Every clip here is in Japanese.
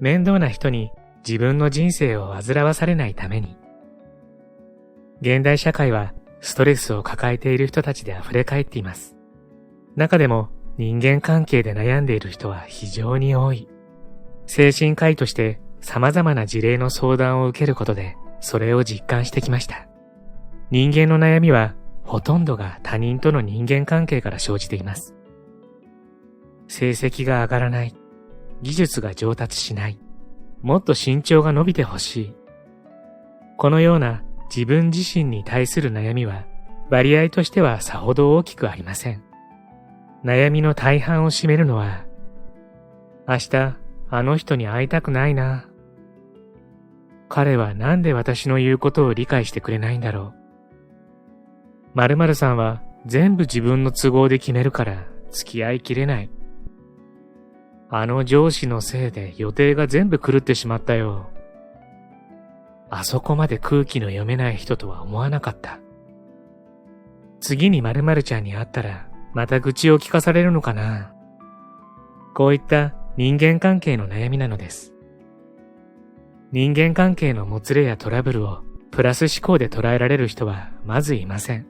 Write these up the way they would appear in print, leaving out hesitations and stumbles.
面倒な人に自分の人生を煩わされないために。現代社会はストレスを抱えている人たちで溢れ返っています。中でも人間関係で悩んでいる人は非常に多い。精神科医として様々な事例の相談を受けることでそれを実感してきました。人間の悩みはほとんどが他人との人間関係から生じています。成績が上がらない。技術が上達しない。もっと身長が伸びてほしい。このような自分自身に対する悩みは割合としてはさほど大きくありません。悩みの大半を占めるのは、明日あの人に会いたくないな。彼はなんで私の言うことを理解してくれないんだろう。〇〇さんは全部自分の都合で決めるから付き合いきれない。あの上司のせいで予定が全部狂ってしまったよ。あそこまで空気の読めない人とは思わなかった。次に〇〇ちゃんに会ったらまた愚痴を聞かされるのかな。こういった人間関係の悩みなのです。人間関係のもつれやトラブルをプラス思考で捉えられる人はまずいません。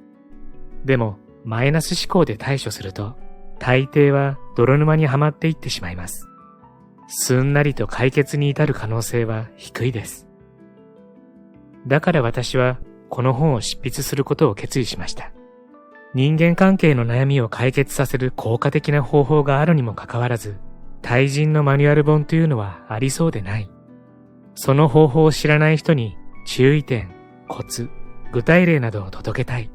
でもマイナス思考で対処すると大抵は泥沼にはまっていってしまいます。すんなりと解決に至る可能性は低いです。だから私はこの本を執筆することを決意しました。人間関係の悩みを解決させる効果的な方法があるにもかかわらず、対人のマニュアル本というのはありそうでない。その方法を知らない人に注意点、コツ、具体例などを届けたい。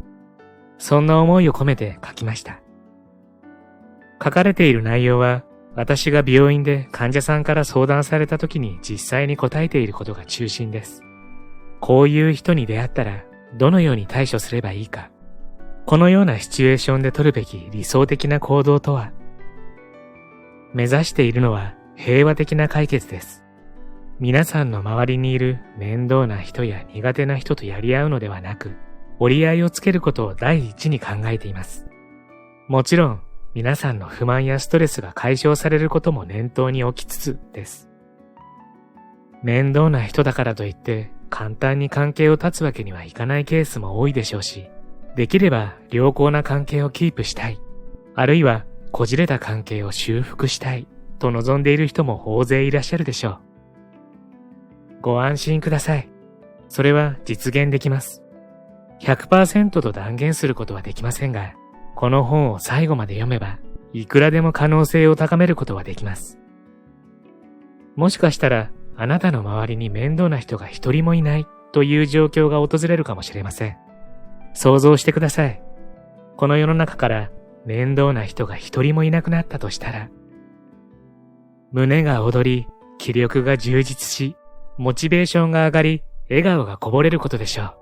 そんな思いを込めて書きました。書かれている内容は、私が病院で患者さんから相談された時に実際に答えていることが中心です。こういう人に出会ったらどのように対処すればいいか。このようなシチュエーションで取るべき理想的な行動とは。目指しているのは平和的な解決です。皆さんの周りにいる面倒な人や苦手な人とやり合うのではなく、折り合いをつけることを第一に考えています。もちろん、皆さんの不満やストレスが解消されることも念頭に置きつつです。面倒な人だからといって簡単に関係を断つわけにはいかないケースも多いでしょうし、できれば良好な関係をキープしたい、あるいはこじれた関係を修復したいと望んでいる人も大勢いらっしゃるでしょう。ご安心ください。それは実現できます。100% と断言することはできませんが、この本を最後まで読めば、いくらでも可能性を高めることはできます。もしかしたら、あなたの周りに面倒な人が一人もいないという状況が訪れるかもしれません。想像してください。この世の中から面倒な人が一人もいなくなったとしたら、胸が躍り、気力が充実し、モチベーションが上がり、笑顔がこぼれることでしょう。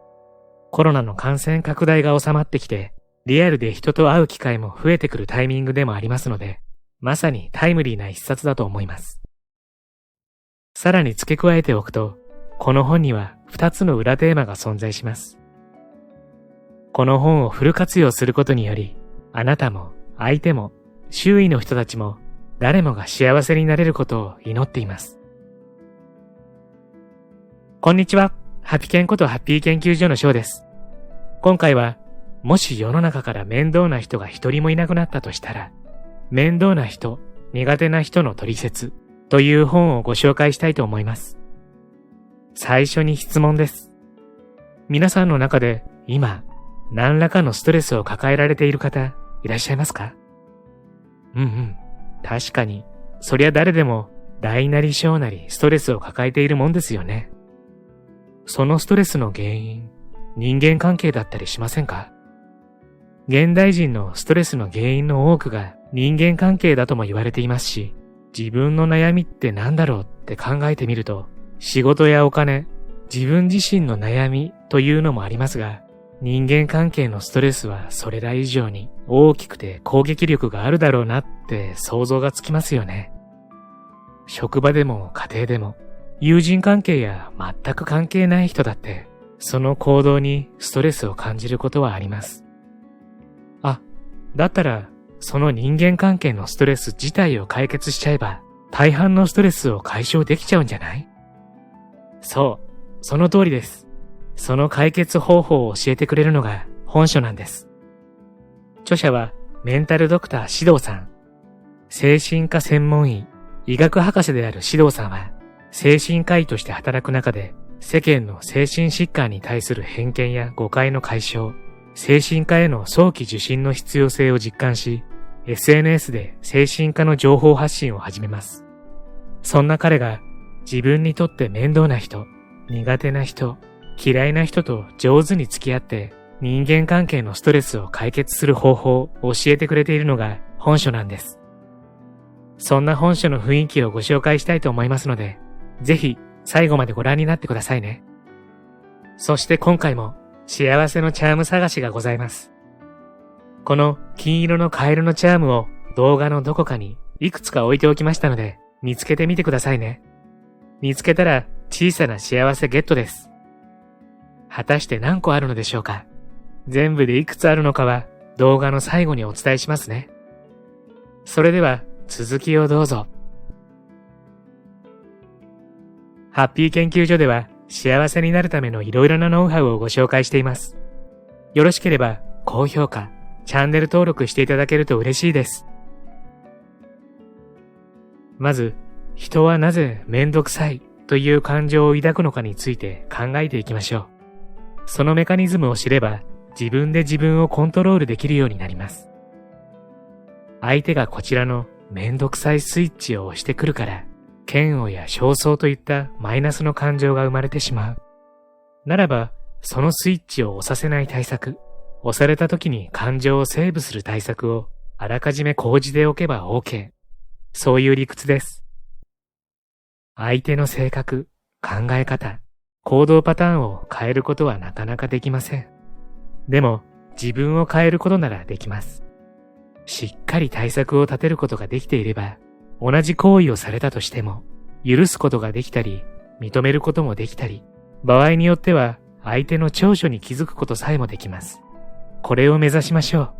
コロナの感染拡大が収まってきて、リアルで人と会う機会も増えてくるタイミングでもありますので、まさにタイムリーな一冊だと思います。さらに付け加えておくと、この本には2つの裏テーマが存在します。この本をフル活用することにより、あなたも相手も周囲の人たちも誰もが幸せになれることを祈っています。こんにちは。ハピケンことハッピー研究所の翔です。今回は、もし世の中から面倒な人が一人もいなくなったとしたら、面倒な人、苦手な人のトリセツという本をご紹介したいと思います。最初に質問です。皆さんの中で今、何らかのストレスを抱えられている方、いらっしゃいますか？確かに、そりゃ誰でも大なり小なりストレスを抱えているもんですよね。そのストレスの原因、人間関係だったりしませんか？現代人のストレスの原因の多くが人間関係だとも言われていますし、自分の悩みって何だろうって考えてみると、仕事やお金、自分自身の悩みというのもありますが、人間関係のストレスはそれら以上に大きくて攻撃力があるだろうなって想像がつきますよね。職場でも家庭でも、友人関係や全く関係ない人だって、その行動にストレスを感じることはあります。だったら、その人間関係のストレス自体を解決しちゃえば、大半のストレスを解消できちゃうんじゃない？そう、その通りです。その解決方法を教えてくれるのが本書なんです。著者はメンタルドクター獅童さん。精神科専門医、医学博士である獅童さんは、精神科医として働く中で、世間の精神疾患に対する偏見や誤解の解消、精神科への早期受診の必要性を実感し、SNS で精神科の情報発信を始めます。そんな彼が自分にとって面倒な人、苦手な人、嫌いな人と上手に付き合って人間関係のストレスを解決する方法を教えてくれているのが本書なんです。そんな本書の雰囲気をご紹介したいと思いますので、ぜひ最後までご覧になってくださいね。そして今回も幸せのチャーム探しがございます。この金色のカエルのチャームを動画のどこかにいくつか置いておきましたので、見つけてみてくださいね。見つけたら小さな幸せゲットです。果たして何個あるのでしょうか？全部でいくつあるのかは動画の最後にお伝えしますね。それでは続きをどうぞ。ハッピー研究所では幸せになるためのいろいろなノウハウをご紹介しています。よろしければ高評価、チャンネル登録していただけると嬉しいです。まず、人はなぜめんどくさいという感情を抱くのかについて考えていきましょう。そのメカニズムを知れば、自分で自分をコントロールできるようになります。相手がこちらのめんどくさいスイッチを押してくるから、嫌悪や焦燥といったマイナスの感情が生まれてしまう。ならば、そのスイッチを押させない対策、押された時に感情をセーブする対策をあらかじめ講じておけば OK。そういう理屈です。相手の性格、考え方、行動パターンを変えることはなかなかできません。でも、自分を変えることならできます。しっかり対策を立てることができていれば、同じ行為をされたとしても、許すことができたり、認めることもできたり、場合によっては相手の長所に気づくことさえもできます。これを目指しましょう。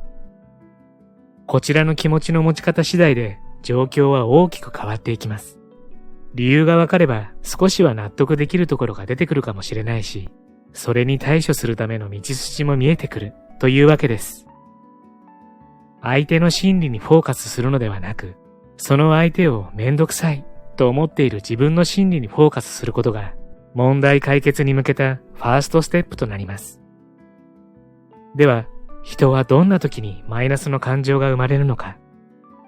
こちらの気持ちの持ち方次第で状況は大きく変わっていきます。理由がわかれば少しは納得できるところが出てくるかもしれないし、それに対処するための道筋も見えてくるというわけです。相手の心理にフォーカスするのではなく、その相手をめんどくさいと思っている自分の心理にフォーカスすることが問題解決に向けたファーストステップとなります。では、人はどんな時にマイナスの感情が生まれるのか、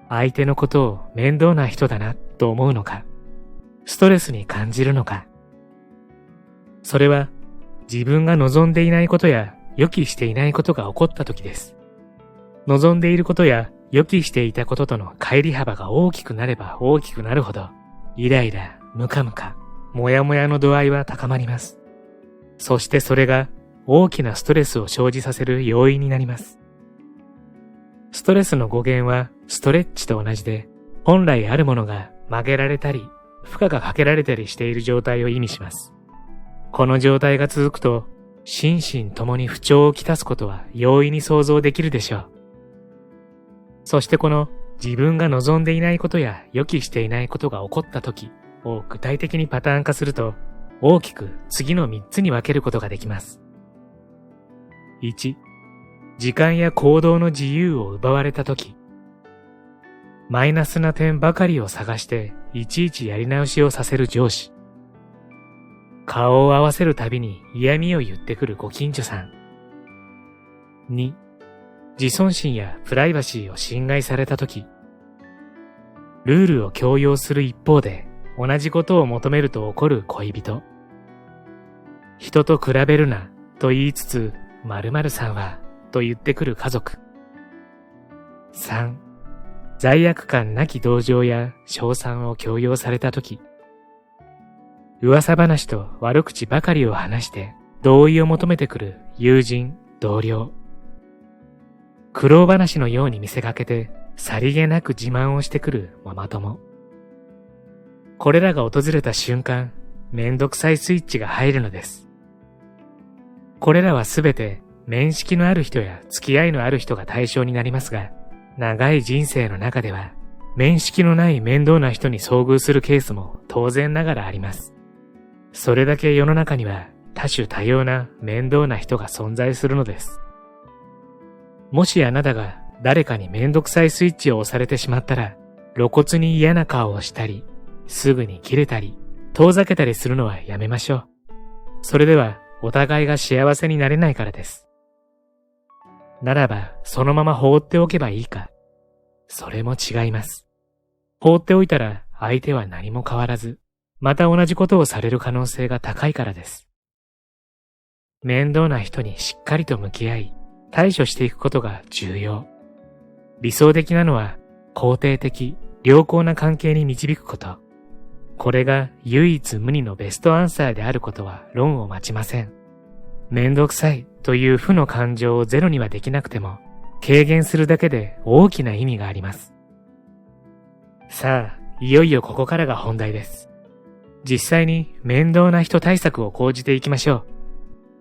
相手のことを面倒な人だなと思うのか、ストレスに感じるのか。それは自分が望んでいないことや予期していないことが起こった時です。望んでいることや予期していたこととの乖離幅が大きくなれば大きくなるほど、イライラ、ムカムカ、モヤモヤの度合いは高まります。そしてそれが大きなストレスを生じさせる要因になります。ストレスの語源はストレッチと同じで、本来あるものが曲げられたり、負荷がかけられたりしている状態を意味します。この状態が続くと、心身ともに不調をきたすことは容易に想像できるでしょう。そしてこの自分が望んでいないことや予期していないことが起こった時を具体的にパターン化すると、大きく次の3つに分けることができます。1、時間や行動の自由を奪われた時。マイナスな点ばかりを探していちいちやり直しをさせる上司。顔を合わせるたびに嫌味を言ってくるご近所さん。2、自尊心やプライバシーを侵害されたとき。ルールを強要する一方で同じことを求めると怒る恋人。人と比べるなと言いつつ〇〇さんはと言ってくる家族。3、罪悪感なき同情や称賛を強要されたとき。噂話と悪口ばかりを話して同意を求めてくる友人、同僚。苦労話のように見せかけてさりげなく自慢をしてくるママ友。これらが訪れた瞬間、めんどくさいスイッチが入るのです。これらはすべて面識のある人や付き合いのある人が対象になりますが、長い人生の中では面識のない面倒な人に遭遇するケースも当然ながらあります。それだけ世の中には多種多様な面倒な人が存在するのです。もしあなたが誰かにめんどくさいスイッチを押されてしまったら、露骨に嫌な顔をしたり、すぐに切れたり、遠ざけたりするのはやめましょう。それではお互いが幸せになれないからです。ならばそのまま放っておけばいいか。それも違います。放っておいたら相手は何も変わらず、また同じことをされる可能性が高いからです。面倒な人にしっかりと向き合い、対処していくことが重要。理想的なのは肯定的、良好な関係に導くこと。これが唯一無二のベストアンサーであることは論を待ちません。めんどくさいという負の感情をゼロにはできなくても、軽減するだけで大きな意味があります。さあ、いよいよここからが本題です。実際に面倒な人対策を講じていきましょう。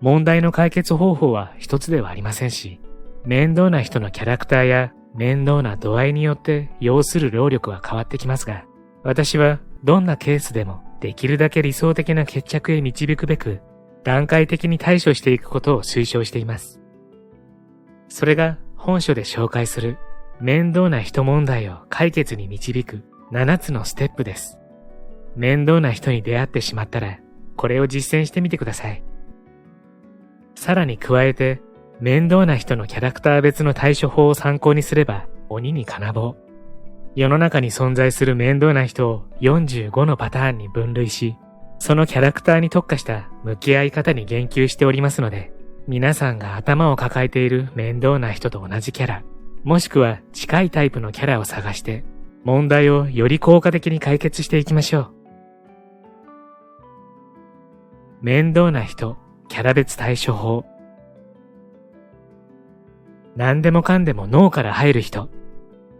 問題の解決方法は一つではありませんし、面倒な人のキャラクターや面倒な度合いによって要する労力は変わってきますが、私はどんなケースでもできるだけ理想的な決着へ導くべく、段階的に対処していくことを推奨しています。それが本書で紹介する面倒な人問題を解決に導く7つのステップです。面倒な人に出会ってしまったら、これを実践してみてください。さらに加えて、面倒な人のキャラクター別の対処法を参考にすれば鬼に金棒。世の中に存在する面倒な人を45のパターンに分類し、そのキャラクターに特化した向き合い方に言及しておりますので、皆さんが頭を抱えている面倒な人と同じキャラ、もしくは近いタイプのキャラを探して、問題をより効果的に解決していきましょう。面倒な人、キャラ別対処法。何でもかんでも脳から入る人、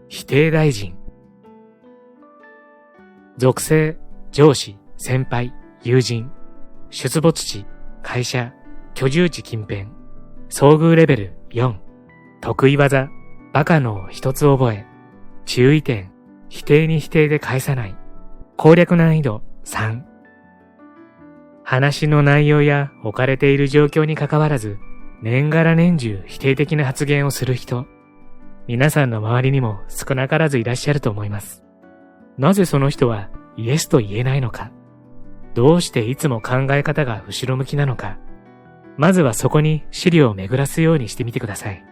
否定大臣。属性、上司、先輩、友人、出没地、会社、居住地近辺、遭遇レベル4、得意技、バカの一つ覚え、注意点、否定に否定で返さない、攻略難易度3。話の内容や置かれている状況に関わらず、年がら年中否定的な発言をする人、皆さんの周りにも少なからずいらっしゃると思います。なぜその人はイエスと言えないのか、どうしていつも考え方が後ろ向きなのか、まずはそこに資料を巡らすようにしてみてください。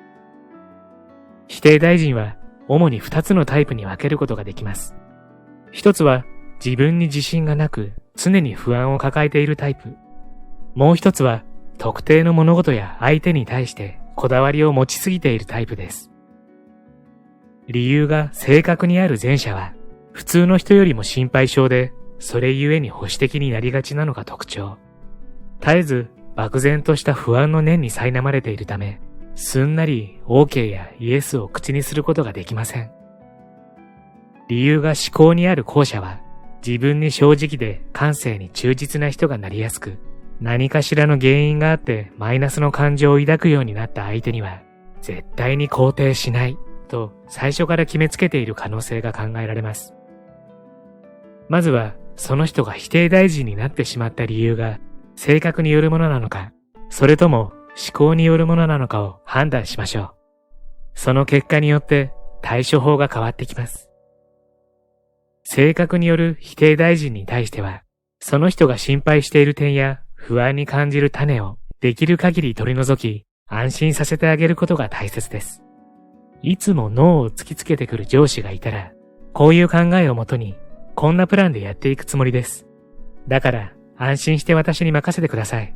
否定大臣は主に2つのタイプに分けることができます。一つは自分に自信がなく常に不安を抱えているタイプ。もう一つは特定の物事や相手に対してこだわりを持ちすぎているタイプです。理由が正確にある前者は普通の人よりも心配性で、それゆえに保守的になりがちなのが特徴。絶えず漠然とした不安の念に苛まれているため、すんなり OK やイエスを口にすることができません。理由が思考にある後者は、自分に正直で感性に忠実な人がなりやすく、何かしらの原因があってマイナスの感情を抱くようになった相手には、絶対に肯定しないと最初から決めつけている可能性が考えられます。まずは、その人が否定大臣になってしまった理由が、性格によるものなのか、それとも思考によるものなのかを判断しましょう。その結果によって対処法が変わってきます。性格による否定大臣に対しては、その人が心配している点や不安に感じる種をできる限り取り除き、安心させてあげることが大切です。いつもノーを突きつけてくる上司がいたら、こういう考えをもとに、こんなプランでやっていくつもりです。だから安心して私に任せてください。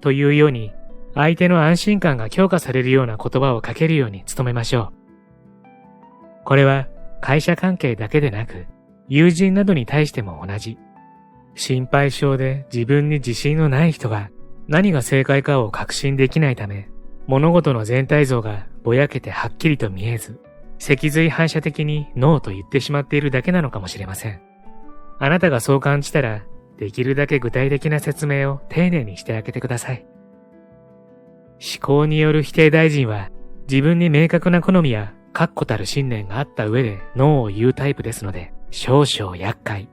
というように、相手の安心感が強化されるような言葉をかけるように努めましょう。これは会社関係だけでなく、友人などに対しても同じ。心配性で自分に自信のない人は何が正解かを確信できないため、物事の全体像がぼやけてはっきりと見えず、脊髄反射的にノーと言ってしまっているだけなのかもしれません。あなたがそう感じたら、できるだけ具体的な説明を丁寧にしてあげてください。思考による否定大臣は、自分に明確な好みや確固たる信念があった上でノーを言うタイプですので、少々厄介。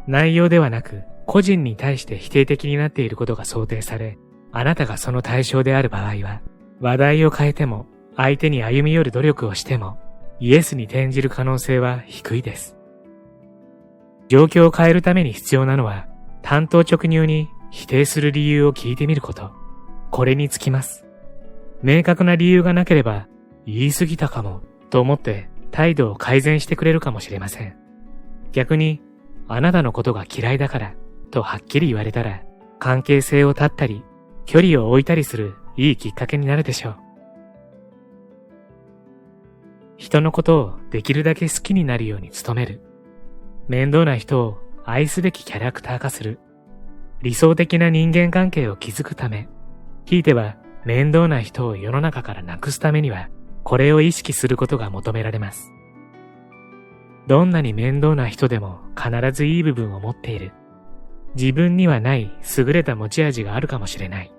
内容ではなく、個人に対して否定的になっていることが想定され、あなたがその対象である場合は、話題を変えても、相手に歩み寄る努力をしても、イエスに転じる可能性は低いです。状況を変えるために必要なのは、単刀直入に否定する理由を聞いてみること。これにつきます。明確な理由がなければ、言い過ぎたかも、と思って態度を改善してくれるかもしれません。逆に、あなたのことが嫌いだから、とはっきり言われたら、関係性を断ったり、距離を置いたりするいいきっかけになるでしょう。人のことをできるだけ好きになるように努める。面倒な人を愛すべきキャラクター化する。理想的な人間関係を築くため、ひいては面倒な人を世の中からなくすためには、これを意識することが求められます。どんなに面倒な人でも必ずいい部分を持っている。自分にはない優れた持ち味があるかもしれない。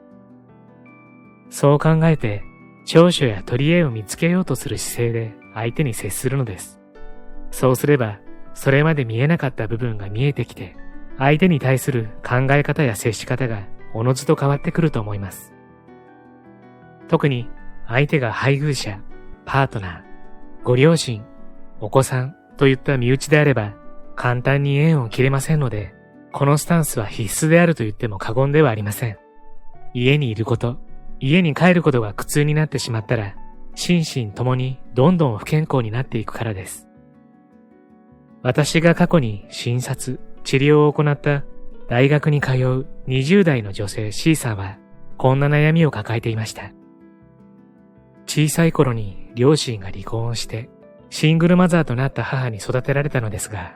そう考えて、長所や取り柄を見つけようとする姿勢で相手に接するのです。そうすれば、それまで見えなかった部分が見えてきて、相手に対する考え方や接し方がおのずと変わってくると思います。特に相手が配偶者、パートナー、ご両親、お子さんといった身内であれば簡単に縁を切れませんので、このスタンスは必須であると言っても過言ではありません。家にいること、家に帰ることが苦痛になってしまったら、心身ともにどんどん不健康になっていくからです。私が過去に診察、治療を行った大学に通う20代の女性 C さんは、こんな悩みを抱えていました。小さい頃に両親が離婚して、シングルマザーとなった母に育てられたのですが、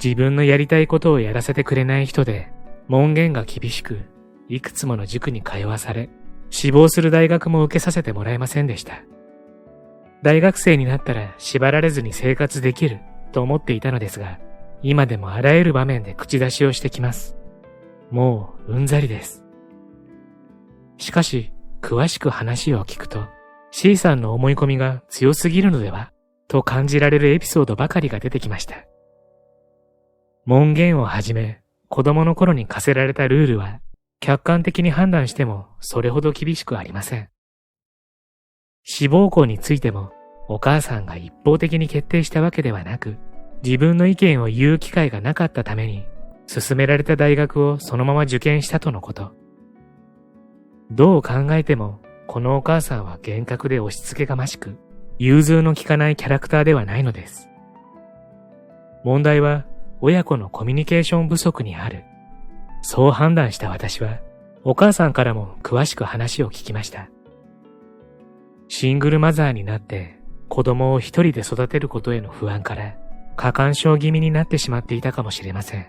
自分のやりたいことをやらせてくれない人で、門限が厳しく、いくつもの塾に通わされ、志望する大学も受けさせてもらえませんでした。大学生になったら縛られずに生活できると思っていたのですが、今でもあらゆる場面で口出しをしてきます。もううんざりです。しかし、詳しく話を聞くと、C さんの思い込みが強すぎるのではと感じられるエピソードばかりが出てきました。門限をはじめ、子供の頃に課せられたルールは、客観的に判断してもそれほど厳しくありません。志望校についても、お母さんが一方的に決定したわけではなく、自分の意見を言う機会がなかったために、勧められた大学をそのまま受験したとのこと。どう考えても、このお母さんは厳格で押し付けがましく、融通の利かないキャラクターではないのです。問題は、親子のコミュニケーション不足にある。そう判断した私は、お母さんからも詳しく話を聞きました。シングルマザーになって子供を一人で育てることへの不安から過干渉気味になってしまっていたかもしれません。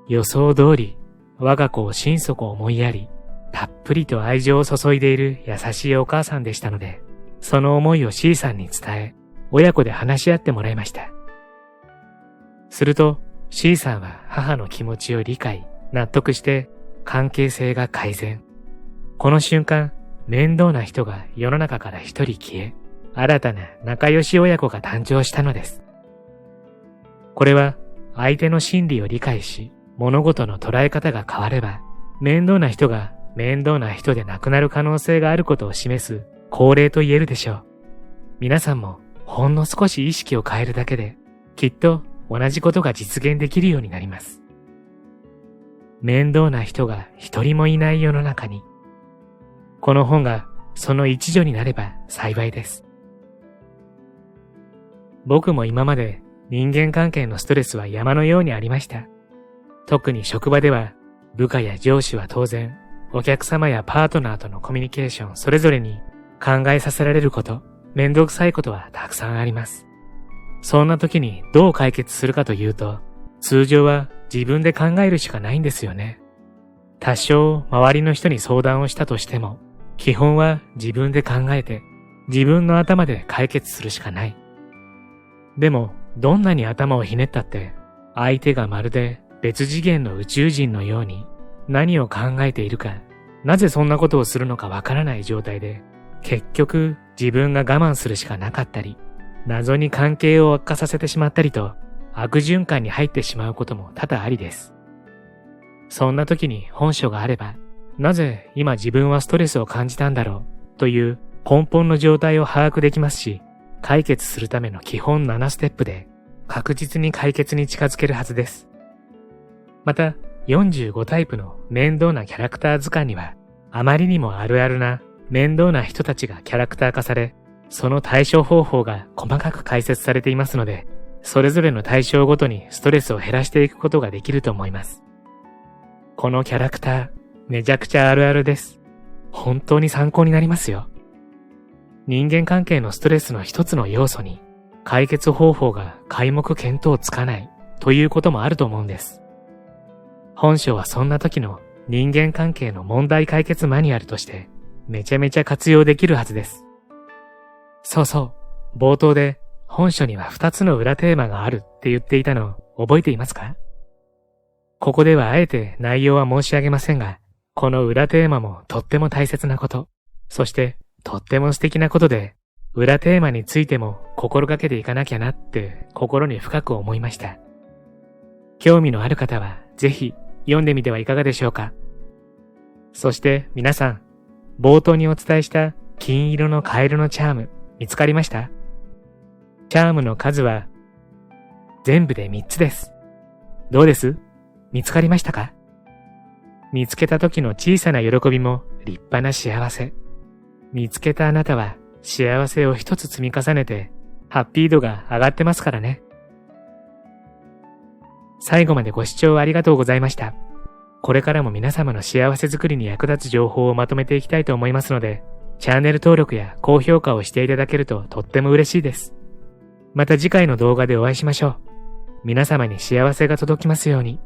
予想通り、我が子を心底思いやり、たっぷりと愛情を注いでいる優しいお母さんでしたので、その思いを C さんに伝え、親子で話し合ってもらいました。すると、C さんは母の気持ちを理解、納得して関係性が改善。この瞬間、面倒な人が世の中から一人消え、新たな仲良し親子が誕生したのです。これは相手の心理を理解し、物事の捉え方が変われば、面倒な人が面倒な人でなくなる可能性があることを示す恒例と言えるでしょう。皆さんもほんの少し意識を変えるだけで、きっと同じことが実現できるようになります。面倒な人が一人もいない世の中に、この本がその一助になれば幸いです。僕も今まで人間関係のストレスは山のようにありました。特に職場では部下や上司は当然、お客様やパートナーとのコミュニケーションそれぞれに考えさせられること、めんどくさいことはたくさんあります。そんな時にどう解決するかというと、通常は自分で考えるしかないんですよね。多少周りの人に相談をしたとしても、基本は自分で考えて、自分の頭で解決するしかない。でも、どんなに頭をひねったって、相手がまるで別次元の宇宙人のように何を考えているか、なぜそんなことをするのかわからない状態で、結局自分が我慢するしかなかったり、謎に関係を悪化させてしまったりと、悪循環に入ってしまうことも多々ありです。そんな時に本書があれば、なぜ今自分はストレスを感じたんだろうという根本の状態を把握できますし、解決するための基本7ステップで確実に解決に近づけるはずです。また、45タイプの面倒なキャラクター図鑑には、あまりにもあるあるな面倒な人たちがキャラクター化され、その対処方法が細かく解説されていますので、それぞれの対象ごとにストレスを減らしていくことができると思います。このキャラクター、めちゃくちゃあるあるです。本当に参考になりますよ。人間関係のストレスの一つの要素に、解決方法が皆目見当つかないということもあると思うんです。本書はそんな時の人間関係の問題解決マニュアルとしてめちゃめちゃ活用できるはずです。そうそう、冒頭で本書には2つの裏テーマがあるって言っていたのを覚えていますか？ここではあえて内容は申し上げませんが、この裏テーマもとっても大切なこと、そしてとっても素敵なことで、裏テーマについても心がけていかなきゃなって心に深く思いました。興味のある方はぜひ読んでみてはいかがでしょうか。そして皆さん、冒頭にお伝えした金色のカエルのチャーム、見つかりました？チャームの数は全部で3つです。どうです？見つかりましたか？見つけた時の小さな喜びも立派な幸せ。見つけたあなたは幸せを一つ積み重ねてハッピー度が上がってますからね。最後までご視聴ありがとうございました。これからも皆様の幸せづくりに役立つ情報をまとめていきたいと思いますので、チャンネル登録や高評価をしていただけるととっても嬉しいです。また次回の動画でお会いしましょう。皆様に幸せが届きますように。